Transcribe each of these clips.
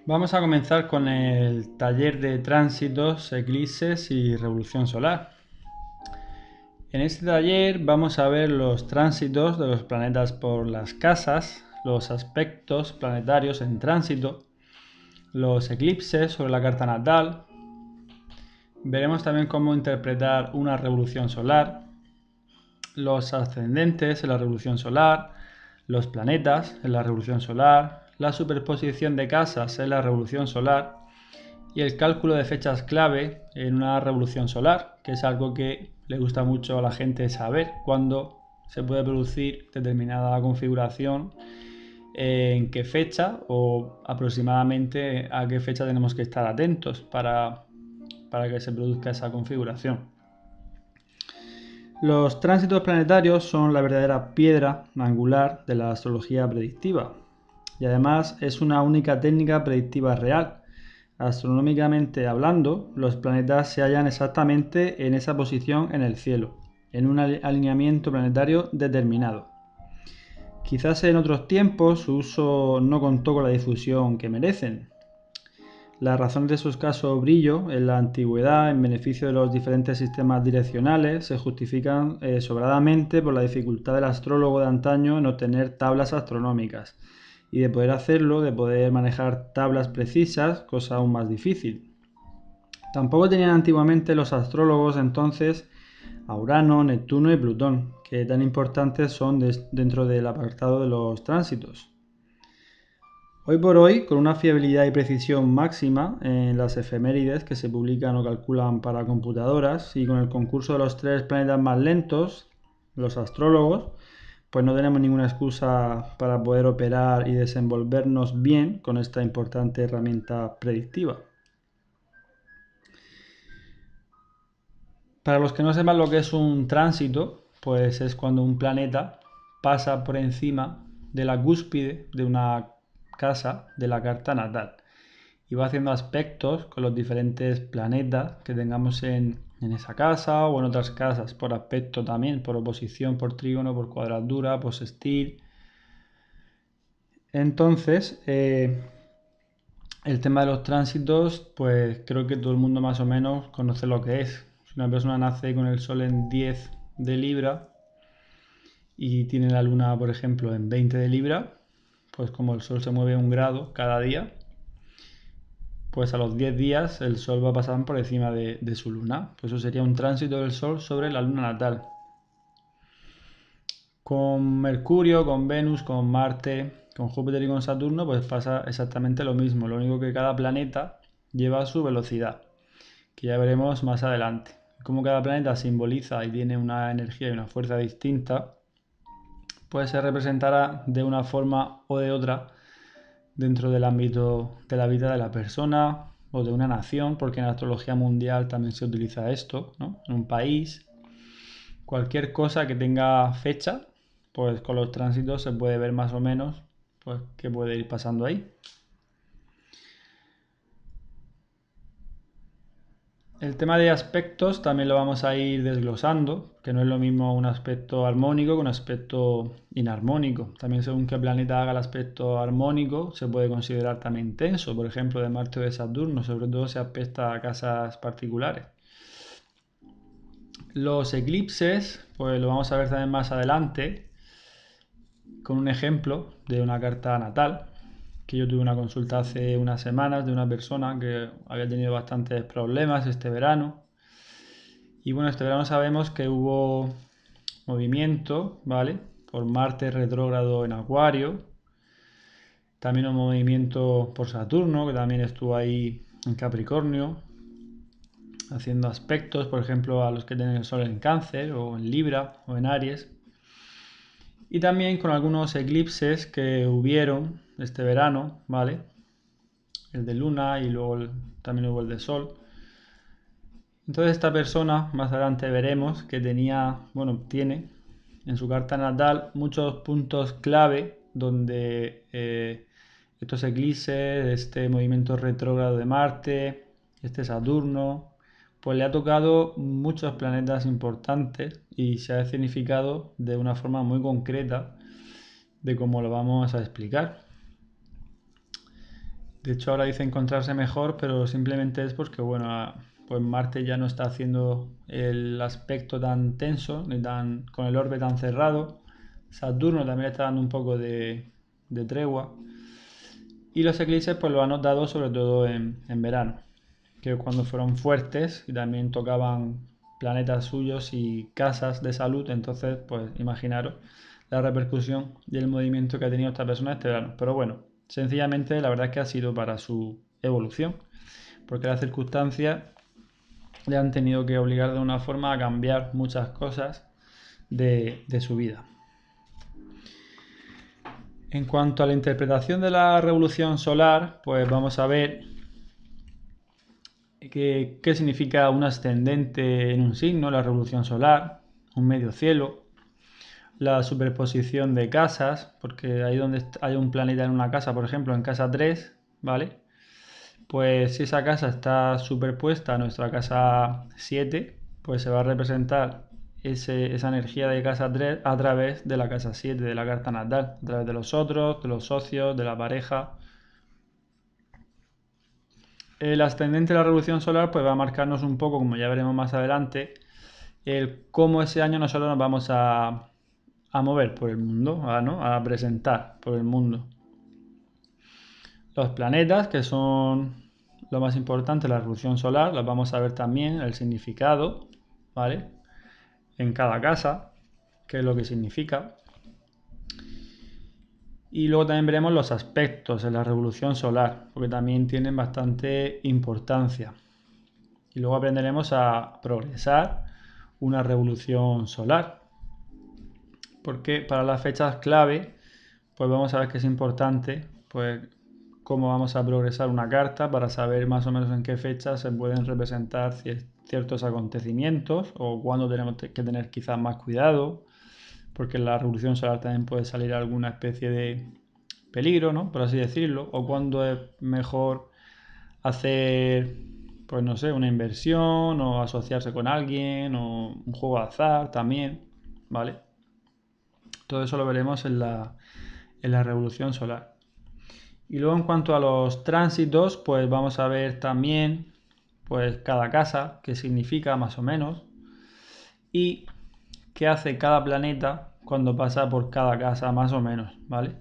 Vamos a comenzar con el taller de tránsitos, eclipses y revolución solar. En este taller vamos a ver los tránsitos de los planetas por las casas, los aspectos planetarios en tránsito, los eclipses sobre la carta natal. Veremos también cómo interpretar una revolución solar, los ascendentes en la revolución solar, los planetas en la revolución solar, la superposición de casas en la revolución solar y el cálculo de fechas clave en una revolución solar, que es algo que le gusta mucho a la gente saber cuándo se puede producir determinada configuración, en qué fecha o aproximadamente a qué fecha tenemos que estar atentos para que se produzca esa configuración. Los tránsitos planetarios son la verdadera piedra angular de la astrología predictiva y además es una única técnica predictiva real. Astronómicamente hablando, los planetas se hallan exactamente en esa posición en el cielo, en un alineamiento planetario determinado. Quizás en otros tiempos su uso no contó con la difusión que merecen. Las razones de su escaso brillo en la antigüedad en beneficio de los diferentes sistemas direccionales se justifican sobradamente por la dificultad del astrólogo de antaño en obtener tablas astronómicas y de poder hacerlo, de poder manejar tablas precisas, cosa aún más difícil. Tampoco tenían antiguamente los astrólogos entonces a Urano, Neptuno y Plutón, que tan importantes son dentro del apartado de los tránsitos. Hoy por hoy, con una fiabilidad y precisión máxima en las efemérides que se publican o calculan para computadoras y con el concurso de los 3 planetas más lentos, los astrólogos, pues no tenemos ninguna excusa para poder operar y desenvolvernos bien con esta importante herramienta predictiva. Para los que no sepan lo que es un tránsito, pues es cuando un planeta pasa por encima de la cúspide de una casa de la carta natal y va haciendo aspectos con los diferentes planetas que tengamos en esa casa o en otras casas, por aspecto también, por oposición, por trígono, por cuadratura, por sextil. Entonces, el tema de los tránsitos, pues creo que todo el mundo más o menos conoce lo que es. Si una persona nace con el Sol en 10 de Libra y tiene la Luna, por ejemplo, en 20 de Libra, pues como el Sol se mueve 1 grado cada día, pues a los 10 días el Sol va a pasar por encima de su Luna. Pues eso sería un tránsito del Sol sobre la Luna natal. Con Mercurio, con Venus, con Marte, con Júpiter y con Saturno, pues pasa exactamente lo mismo. Lo único que cada planeta lleva su velocidad, que ya veremos más adelante. Como cada planeta simboliza y tiene una energía y una fuerza distinta, pues se representará de una forma o de otra dentro del ámbito de la vida de la persona o de una nación, porque en la astrología mundial también se utiliza esto, ¿no? En un país, cualquier cosa que tenga fecha, pues con los tránsitos se puede ver más o menos pues qué puede ir pasando ahí. El tema de aspectos también lo vamos a ir desglosando, que no es lo mismo un aspecto armónico que un aspecto inarmónico. También según qué planeta haga el aspecto armónico, se puede considerar también tenso, por ejemplo de Marte o de Saturno, sobre todo si aspecta a casas particulares. Los eclipses, pues lo vamos a ver también más adelante, con un ejemplo de una carta natal, que yo tuve una consulta hace unas semanas de una persona que había tenido bastantes problemas este verano. Y bueno, este verano sabemos que hubo movimiento, ¿vale? Por Marte retrógrado en Acuario. También un movimiento por Saturno, que también estuvo ahí en Capricornio, haciendo aspectos, por ejemplo, a los que tienen el Sol en Cáncer, o en Libra, o en Aries. Y también con algunos eclipses que hubieron este verano, ¿vale? El de Luna y luego también hubo el de Sol. Entonces esta persona, más adelante veremos que tiene en su carta natal muchos puntos clave donde estos eclipses, este movimiento retrógrado de Marte, este Saturno, pues le ha tocado muchos planetas importantes y se ha significado de una forma muy concreta de cómo lo vamos a explicar. De hecho, ahora dice encontrarse mejor, pero simplemente es porque, bueno, pues Marte ya no está haciendo el aspecto tan tenso, ni tan con el orbe tan cerrado. Saturno también está dando un poco de tregua. Y los eclipses pues lo han notado sobre todo en verano, que cuando fueron fuertes y también tocaban planetas suyos y casas de salud, entonces pues imaginaros la repercusión y el movimiento que ha tenido esta persona este verano. Pero bueno, sencillamente la verdad es que ha sido para su evolución, porque las circunstancias le han tenido que obligar de una forma a cambiar muchas cosas de su vida. En cuanto a la interpretación de la revolución solar, pues vamos a ver qué significa un ascendente en un signo, la revolución solar, un medio cielo, la superposición de casas, porque ahí donde hay un planeta en una casa, por ejemplo, en casa 3, ¿vale? Pues si esa casa está superpuesta a nuestra casa 7, pues se va a representar esa energía de casa 3 a través de la casa 7, de la carta natal, a través de los otros, de los socios, de la pareja. El ascendente de la revolución solar pues va a marcarnos un poco, como ya veremos más adelante, el cómo ese año nosotros nos vamos a mover por el mundo, ¿no? A presentar por el mundo. Los planetas, que son lo más importante, la revolución solar, las vamos a ver también, el significado, ¿vale? En cada casa, qué es lo que significa. Y luego también veremos los aspectos en la revolución solar, porque también tienen bastante importancia. Y luego aprenderemos a progresar una revolución solar, porque para las fechas clave, pues vamos a ver que es importante, pues cómo vamos a progresar una carta para saber más o menos en qué fecha se pueden representar ciertos acontecimientos o cuándo tenemos que tener quizás más cuidado, porque en la revolución solar también puede salir alguna especie de peligro, ¿no? Por así decirlo, o cuándo es mejor hacer, pues no sé, una inversión o asociarse con alguien o un juego de azar también, ¿vale? Todo eso lo veremos en la revolución solar. Y luego en cuanto a los tránsitos, pues vamos a ver también pues cada casa, qué significa más o menos, y qué hace cada planeta cuando pasa por cada casa más o menos, ¿vale?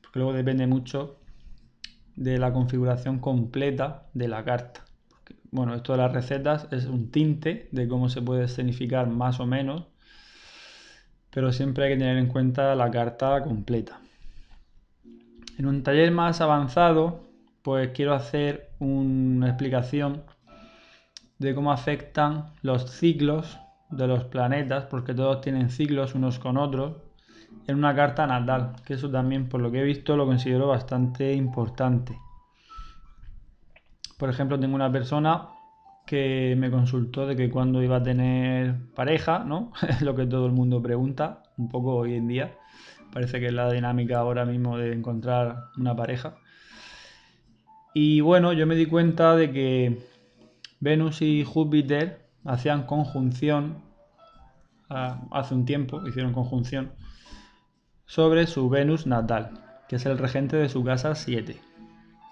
Porque luego depende mucho de la configuración completa de la carta. Porque, bueno, esto de las recetas es un tinte de cómo se puede escenificar más o menos, pero siempre hay que tener en cuenta la carta completa. En un taller más avanzado, pues quiero hacer una explicación de cómo afectan los ciclos de los planetas, porque todos tienen ciclos unos con otros, en una carta natal, que eso también, por lo que he visto, lo considero bastante importante. Por ejemplo, tengo una persona que me consultó de que cuándo iba a tener pareja, ¿no? Es lo que todo el mundo pregunta, un poco hoy en día. Parece que es la dinámica ahora mismo de encontrar una pareja. Y bueno, yo me di cuenta de que Venus y Júpiter hacían conjunción, hace un tiempo hicieron conjunción, sobre su Venus natal, que es el regente de su casa 7.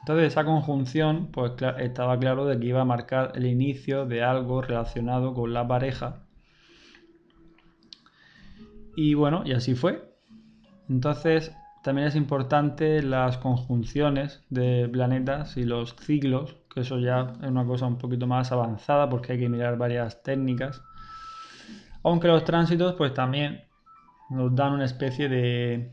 Entonces esa conjunción, pues estaba claro de que iba a marcar el inicio de algo relacionado con la pareja. Y bueno, y así fue. Entonces también es importante las conjunciones de planetas y los ciclos, que eso ya es una cosa un poquito más avanzada porque hay que mirar varias técnicas. Aunque los tránsitos pues también nos dan una especie de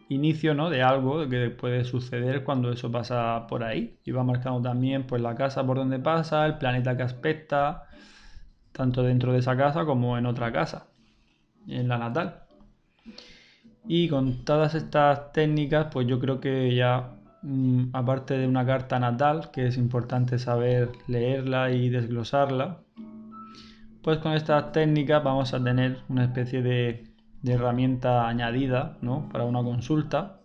inicio, ¿no? De algo que puede suceder cuando eso pasa por ahí. Y va marcando también pues la casa por donde pasa, el planeta que aspecta, tanto dentro de esa casa como en otra casa, en la natal. Y con todas estas técnicas, pues yo creo que ya, aparte de una carta natal, que es importante saber leerla y desglosarla, pues con estas técnicas vamos a tener una especie de herramienta añadida, ¿no? Para una consulta.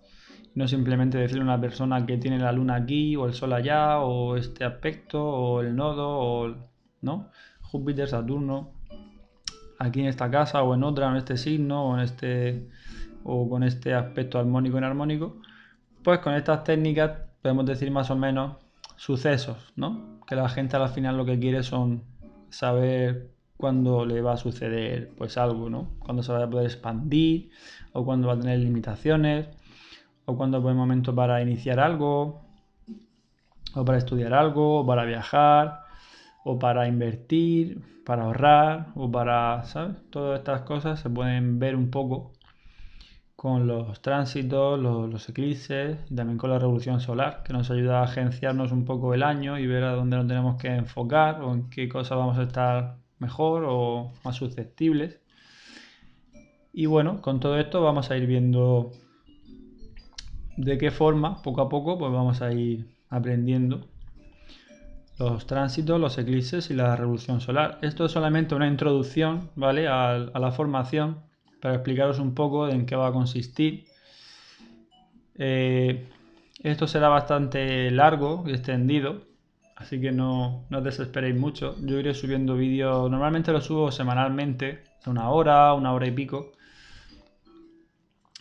No simplemente decirle a una persona que tiene la luna aquí, o el sol allá, o este aspecto, o el nodo, o, ¿no? Júpiter, Saturno, aquí en esta casa, o en otra, en este signo, o con este aspecto armónico inarmónico, pues con estas técnicas podemos decir más o menos sucesos, ¿no? Que la gente al final lo que quiere son saber cuándo le va a suceder pues algo, ¿no? Cuándo se va a poder expandir o cuándo va a tener limitaciones o cuándo es buen momento para iniciar algo o para estudiar algo o para viajar o para invertir, para ahorrar o para, ¿sabes? Todas estas cosas se pueden ver un poco con los tránsitos, los eclipses y también con la revolución solar, que nos ayuda a agenciarnos un poco el año y ver a dónde nos tenemos que enfocar o en qué cosas vamos a estar mejor o más susceptibles. Y bueno, con todo esto vamos a ir viendo de qué forma, poco a poco, pues vamos a ir aprendiendo los tránsitos, los eclipses y la revolución solar. Esto es solamente una introducción, ¿vale? A la formación para explicaros un poco en qué va a consistir. Esto será bastante largo y extendido, así que no os desesperéis mucho. Yo iré subiendo vídeos, normalmente los subo semanalmente, una hora y pico,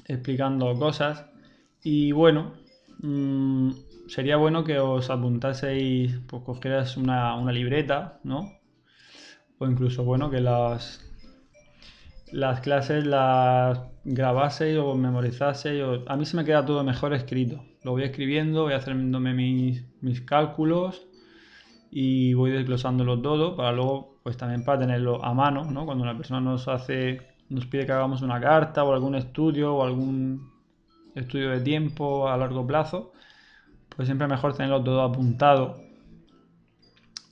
explicando cosas. Y bueno, sería bueno que os apuntaseis, pues cogierais una libreta, ¿no? O incluso, bueno, que las clases las grabaseis o memorizaseis. A mí se me queda todo mejor escrito. Lo voy escribiendo, voy haciéndome mis cálculos y voy desglosándolo todo para luego, pues también para tenerlo a mano, ¿no? Cuando una persona nos pide que hagamos una carta o algún estudio o algún estudio de tiempo a largo plazo, pues siempre es mejor tenerlo todo apuntado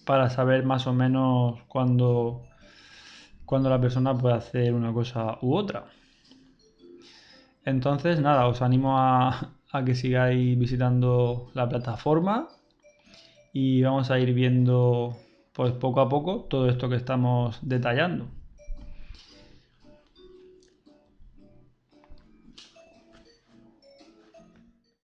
para saber más o menos cuándo la persona puede hacer una cosa u otra. Entonces, nada, os animo a que sigáis visitando la plataforma y vamos a ir viendo pues poco a poco todo esto que estamos detallando.